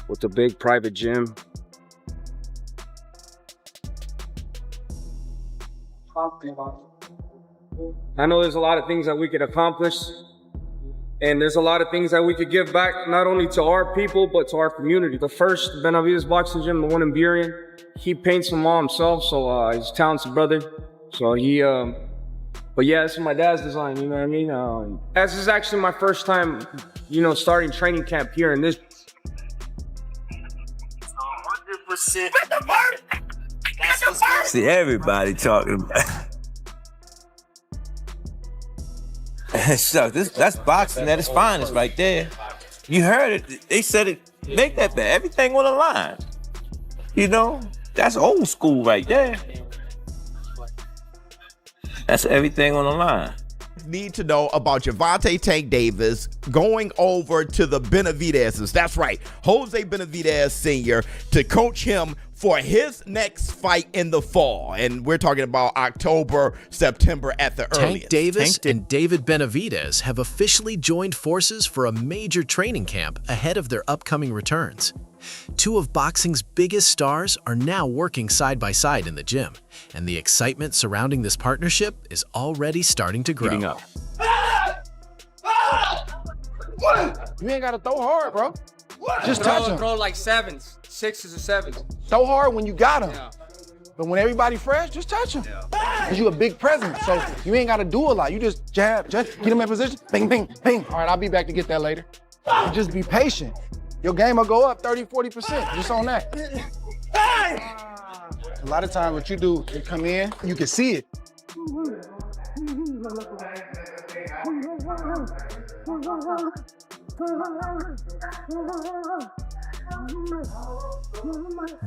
with a big private gym. I know there's a lot of things that we could accomplish, and there's a lot of things that we could give back, not only to our people, but to our community. The first Benavidez boxing gym, the one in Burien, he paints them all himself, so he's a talented brother. So he, but yeah, this is my dad's design, you know what I mean? This is actually my first time, you know, starting training camp here in this. 100%. See, everybody talking about so that's boxing at its finest right there. You heard it. They said it. Make that bad. Everything on the line. You know, that's old school right there. That's everything on the line. Need to know about Gervonta Tank Davis going over to the Benavidez's. That's right, Jose Benavidez Sr. to coach him for his next fight in the fall. And we're talking about October, September at the earliest. Tank Davis and David Benavidez have officially joined forces for a major training camp ahead of their upcoming returns. Two of boxing's biggest stars are now working side by side in the gym, and the excitement surrounding this partnership is already starting to grow. You ain't gotta throw hard, bro. Just touch him. Throw like sevens, 6s or 7s. Throw hard when you got him. Yeah. But when everybody fresh, just touch him. Cause you a big presence, so you ain't gotta do a lot. You just jab, just get him in position, bing, bing, bing. All right, I'll be back to get that later. And just be patient. Your game will go up 30, 40% just on that. A lot of times what you do, you come in, you can see it.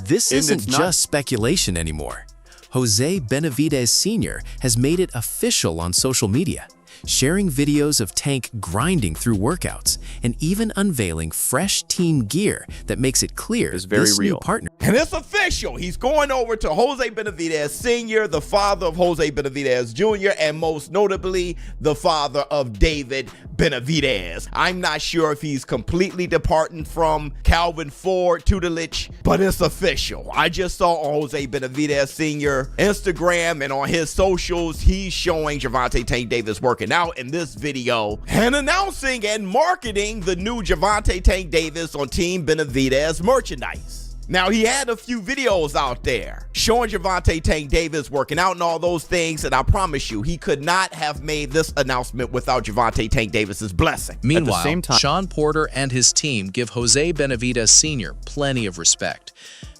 This isn't just speculation anymore. Jose Benavidez Sr. has made it official on social media, sharing videos of Tank grinding through workouts and even unveiling fresh team gear that makes it clear this new partner. And it's official. He's going over to Jose Benavidez Sr., the father of Jose Benavidez Jr., and most notably, the father of David Benavidez. I'm not sure if he's completely departing from Calvin Ford tutelage, but it's official. I just saw on Jose Benavidez Sr. Instagram and on his socials, he's showing Gervonta Tank Davis working out in this video and announcing and marketing the new Gervonta Tank Davis on Team Benavidez merchandise. Now, he had a few videos out there showing Gervonta Tank Davis working out and all those things, and I promise you, he could not have made this announcement without Gervonta Tank Davis's blessing. Meanwhile, at the same time, Sean Porter and his team give Jose Benavidez Sr. plenty of respect.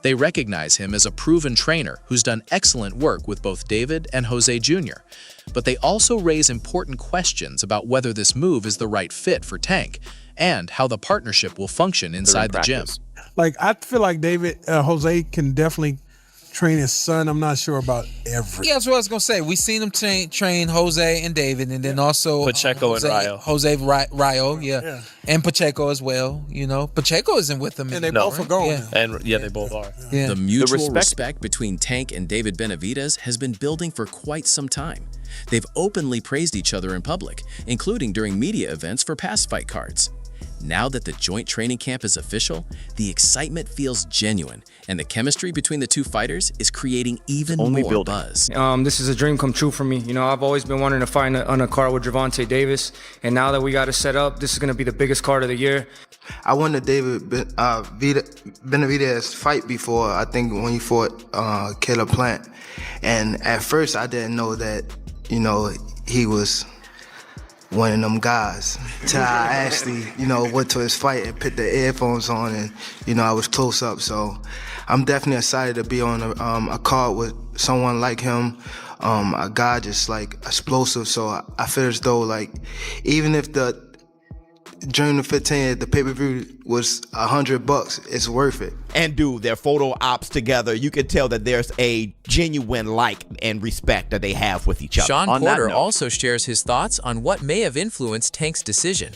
They recognize him as a proven trainer who's done excellent work with both David and Jose Jr., but they also raise important questions about whether this move is the right fit for Tank and how the partnership will function inside the gym. Like, I feel like Jose can definitely train his son. I'm not sure about everything. Yeah, that's what I was gonna say. We seen him train Jose and David, and then also Pacheco and Rayo. Jose Rayo, yeah, and Pacheco as well. You know, Pacheco isn't with them, and they both are gone. Yeah. And they both are. Yeah. The mutual respect between Tank and David Benavidez has been building for quite some time. They've openly praised each other in public, including during media events for past fight cards. Now that the joint training camp is official, the excitement feels genuine, and the chemistry between the two fighters is creating even more buzz. This is a dream come true for me. You know, I've always been wanting to fight on a card with Gervonta Davis, and now that we got it set up, this is going to be the biggest card of the year. I won the David Benavidez fight before, I think when he fought Caleb Plant. And at first, I didn't know that, you know, he was one of them guys. Till I actually, you know, went to his fight and put the earphones on, and, you know, I was close up. So I'm definitely excited to be on a card with someone like him, a guy just like explosive. So I feel as though, like, even if during the 15th, the pay-per-view was $100, it's worth it. And do their photo ops together, you can tell that there's a genuine like and respect that they have with each other. Sean Porter also shares his thoughts on what may have influenced Tank's decision.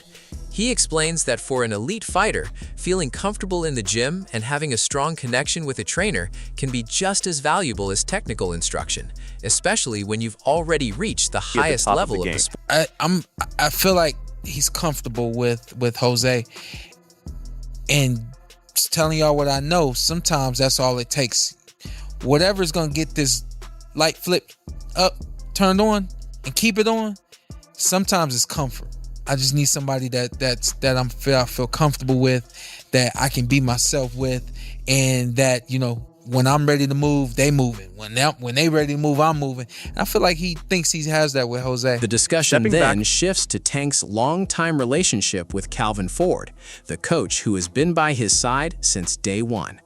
He explains that for an elite fighter, feeling comfortable in the gym and having a strong connection with a trainer can be just as valuable as technical instruction, especially when you've already reached the highest level of the sport. I feel like he's comfortable with Jose, and just telling y'all what I know. Sometimes that's all it takes. Whatever's gonna get this light flipped up, turned on, and keep it on. Sometimes it's comfort. I just need somebody I feel comfortable with, that I can be myself with, and that, you know, when I'm ready to move, they moving. When they ready to move, I'm moving. And I feel like he thinks he has that with Jose. The discussion then shifts to Tank's longtime relationship with Calvin Ford, the coach who has been by his side since day one.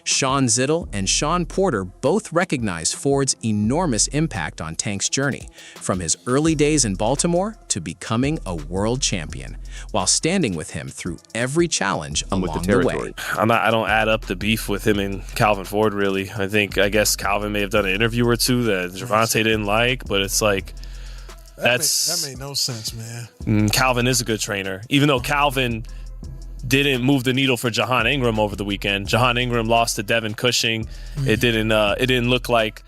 Sean Zittel and Sean Porter both recognize Ford's enormous impact on Tank's journey, from his early days in Baltimore to becoming a world champion, while standing with him through every challenge along the way. I don't add up the beef with him and Calvin Ford, really. I guess Calvin may have done an interview or two that Gervonta didn't like, but it's like, that made no sense, man. Calvin is a good trainer, even though Calvin didn't move the needle for Jahan Ingram over the weekend. Jahan Ingram lost to Devin Cushing. It didn't look like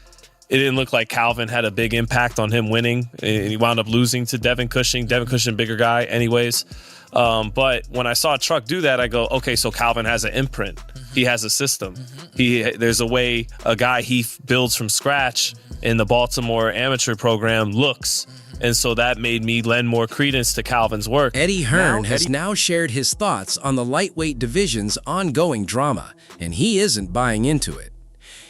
Calvin had a big impact on him winning, and he wound up losing to Devin Cushing. Devin Cushing, bigger guy, anyways. But when I saw Truck do that, I go, okay, so Calvin has an imprint. He has a system. There's a way a guy he builds from scratch in the Baltimore amateur program looks. And so that made me lend more credence to Calvin's work. Eddie Hearn has now shared his thoughts on the lightweight division's ongoing drama, and he isn't buying into it.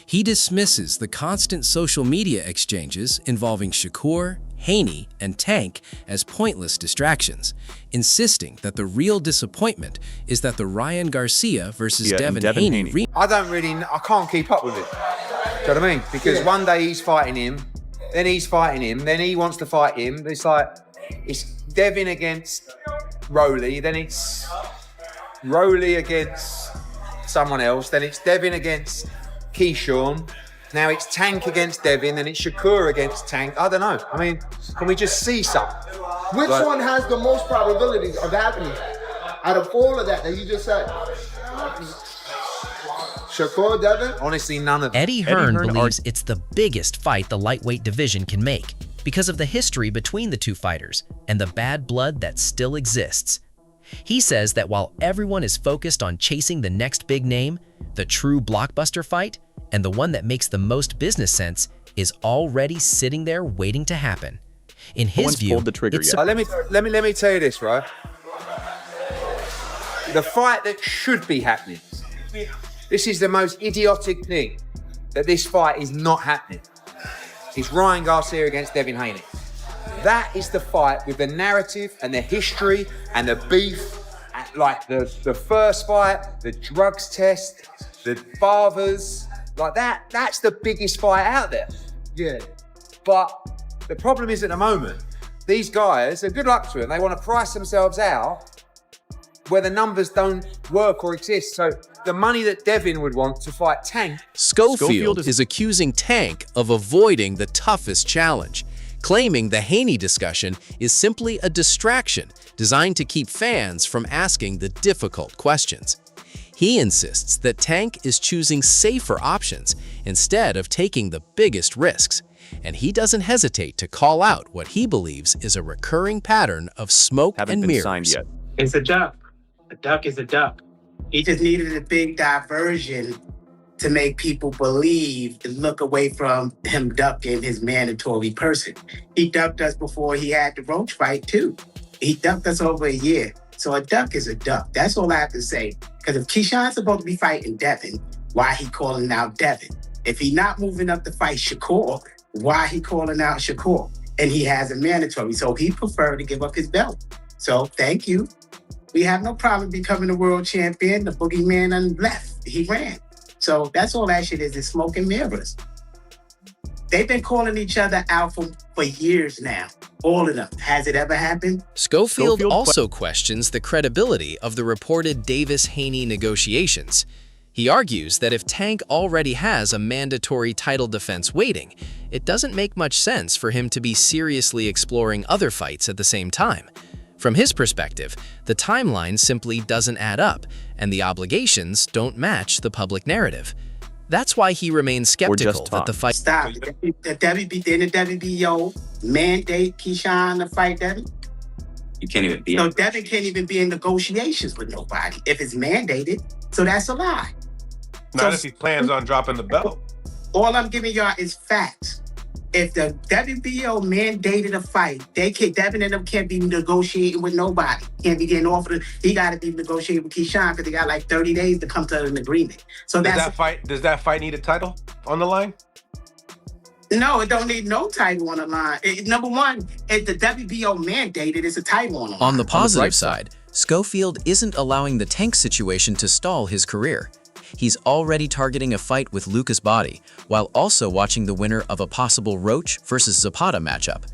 He dismisses the constant social media exchanges involving Shakur, Haney, and Tank as pointless distractions, insisting that the real disappointment is that the Ryan Garcia versus Devin Haney I can't keep up with it. Do you know what I mean? Because one day he's fighting him, then he's fighting him, then he wants to fight him. It's like, it's Devin against Rolly, then it's Rolly against someone else, then it's Devin against Keyshawn, now it's Tank against Devin, then it's Shakur against Tank. I don't know. I mean, can we just see something? Which one has the most probabilities of happening out of all of that you just said? Shakur, Devin? Honestly, none of them. Eddie Hearn believes it's the biggest fight the lightweight division can make because of the history between the two fighters and the bad blood that still exists. He says that while everyone is focused on chasing the next big name, the true blockbuster fight, and the one that makes the most business sense, is already sitting there waiting to happen. In his view, let me tell you this, right? The fight that should be happening. This is the most idiotic thing, that this fight is not happening. It's Ryan Garcia against Devin Haney. That is the fight with the narrative and the history and the beef, like the first fight, the drugs test, the fathers, like that. That's the biggest fight out there. Yeah. But the problem is, at the moment, these guys, and good luck to them, they want to price themselves out where the numbers don't work or exist. So the money that Devin would want to fight Tank. Schofield is accusing Tank of avoiding the toughest challenge, claiming the Haney discussion is simply a distraction designed to keep fans from asking the difficult questions. He insists that Tank is choosing safer options instead of taking the biggest risks, and he doesn't hesitate to call out what he believes is a recurring pattern of smoke and mirrors. It's a duck. A duck is a duck. He just needed a big diversion to make people believe and look away from him ducking his mandatory person. He ducked us before he had the Roach fight, too. He ducked us over a year. So a duck is a duck. That's all I have to say. Because if Keyshawn's supposed to be fighting Devin, why he calling out Devin? If he not moving up to fight Shakur, why he calling out Shakur? And he has a mandatory, so he preferred to give up his belt. So thank you. We have no problem becoming a world champion. The boogeyman left. He ran. So that's all that shit is smoke and mirrors. They've been calling each other out for years now. All of them. Has it ever happened? Schofield also questions the credibility of the reported Davis-Haney negotiations. He argues that if Tank already has a mandatory title defense waiting, it doesn't make much sense for him to be seriously exploring other fights at the same time. From his perspective, the timeline simply doesn't add up, and the obligations don't match the public narrative. That's why he remains skeptical that the fight— Stop. Didn't the WBO mandate Keyshawn to fight Devin? You can't even be. So Devin can't even be in negotiations with nobody if it's mandated. So that's a lie. Not if he plans on dropping the belt. All I'm giving y'all is facts. If the WBO mandated a fight, Devin and them can't be negotiating with nobody. Can't be getting offered. He got to be negotiating with Keyshawn because they got like 30 days to come to an agreement. So does that fight need a title on the line? No, it don't need no title on the line. Number one, if the WBO mandated, it's a title on the line. On the positive side, Schofield isn't allowing the Tank situation to stall his career. He's already targeting a fight with Lucas Body, while also watching the winner of a possible Roach versus Zapata matchup.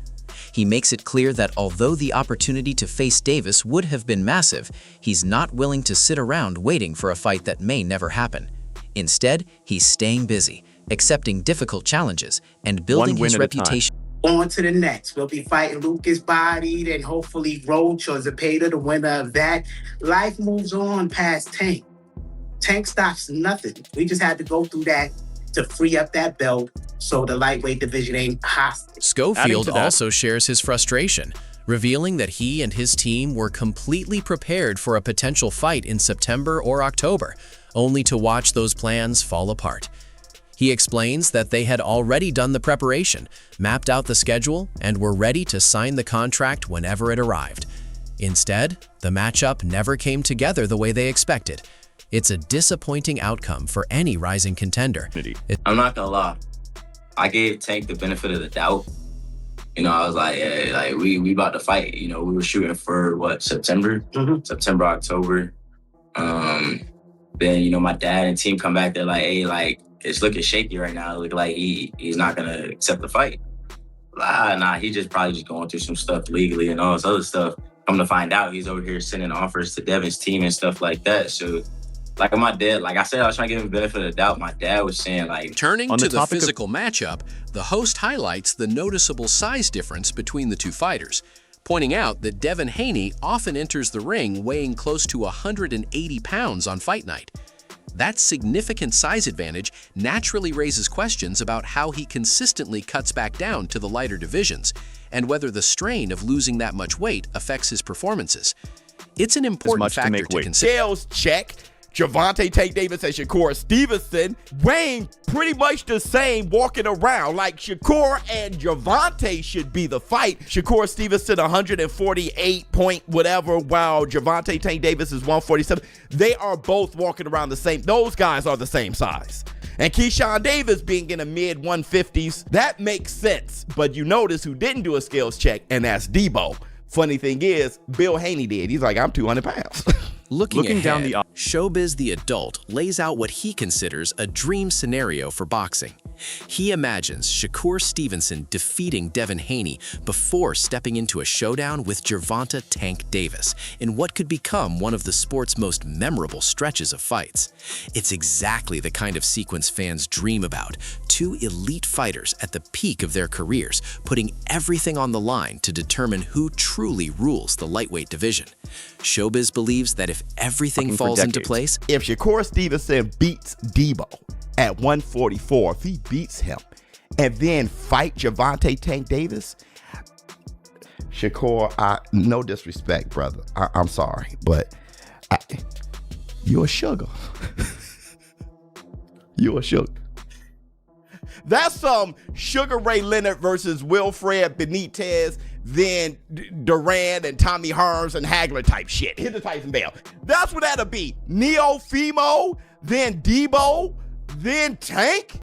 He makes it clear that although the opportunity to face Davis would have been massive, he's not willing to sit around waiting for a fight that may never happen. Instead, he's staying busy, accepting difficult challenges, and building his reputation. On to the next. We'll be fighting Lucas Body, then hopefully Roach or Zapata, the winner of that. Life moves on past Tank. Tank stops nothing. We just had to go through that to free up that belt so the lightweight division ain't hostile. Schofield also shares his frustration, revealing that he and his team were completely prepared for a potential fight in September or October, only to watch those plans fall apart. He explains that they had already done the preparation, mapped out the schedule, and were ready to sign the contract whenever it arrived. Instead, the matchup never came together the way they expected. It's a disappointing outcome for any rising contender. I'm not gonna lie. I gave Tank the benefit of the doubt. You know, I was like, yeah, like we about to fight. You know, we were shooting for what, September? September, October. Then, you know, my dad and team come back, they're like, hey, like, it's looking shaky right now. It look like he's not gonna accept the fight. Nah, he just probably just going through some stuff legally and all this other stuff. Come to find out, he's over here sending offers to Devin's team and stuff like that. So, like my dad, like I said, I was trying to give him the benefit of the doubt. My dad was saying, like, turning to the physical matchup, the host highlights the noticeable size difference between the two fighters, pointing out that Devin Haney often enters the ring weighing close to 180 pounds on fight night. That significant size advantage naturally raises questions about how he consistently cuts back down to the lighter divisions, and whether the strain of losing that much weight affects his performances. It's an important factor to consider. Scales check. Gervonta Tank Davis and Shakur Stevenson weighing pretty much the same, walking around like Shakur and Gervonta should be the fight. Shakur Stevenson 148 point whatever, while Gervonta Tank Davis is 147. They are both walking around the same. Those guys are the same size. And Keyshawn Davis being in the mid 150s, that makes sense. But you notice who didn't do a scales check, and that's Debo. Funny thing is, Bill Haney did. He's like, I'm 200 pounds. Looking ahead, down the Showbiz the Adult lays out what he considers a dream scenario for boxing. He imagines Shakur Stevenson defeating Devin Haney before stepping into a showdown with Gervonta Tank Davis in what could become one of the sport's most memorable stretches of fights. It's exactly the kind of sequence fans dream about. Two elite fighters at the peak of their careers, putting everything on the line to determine who truly rules the lightweight division. Showbiz believes that if everything falls into place, if Shakur Stevenson beats Debo at 144, if he beats him and then fight Gervonta Tank Davis, Shakur, no disrespect, brother, I'm sorry, but you're a sugar. You're a sugar. That's some Sugar Ray Leonard versus Wilfred Benitez, then Duran and Tommy Hearns and Hagler type shit. Hit the Tyson Bell. That's what that'll be. Neo Fimo, then Debo, then Tank.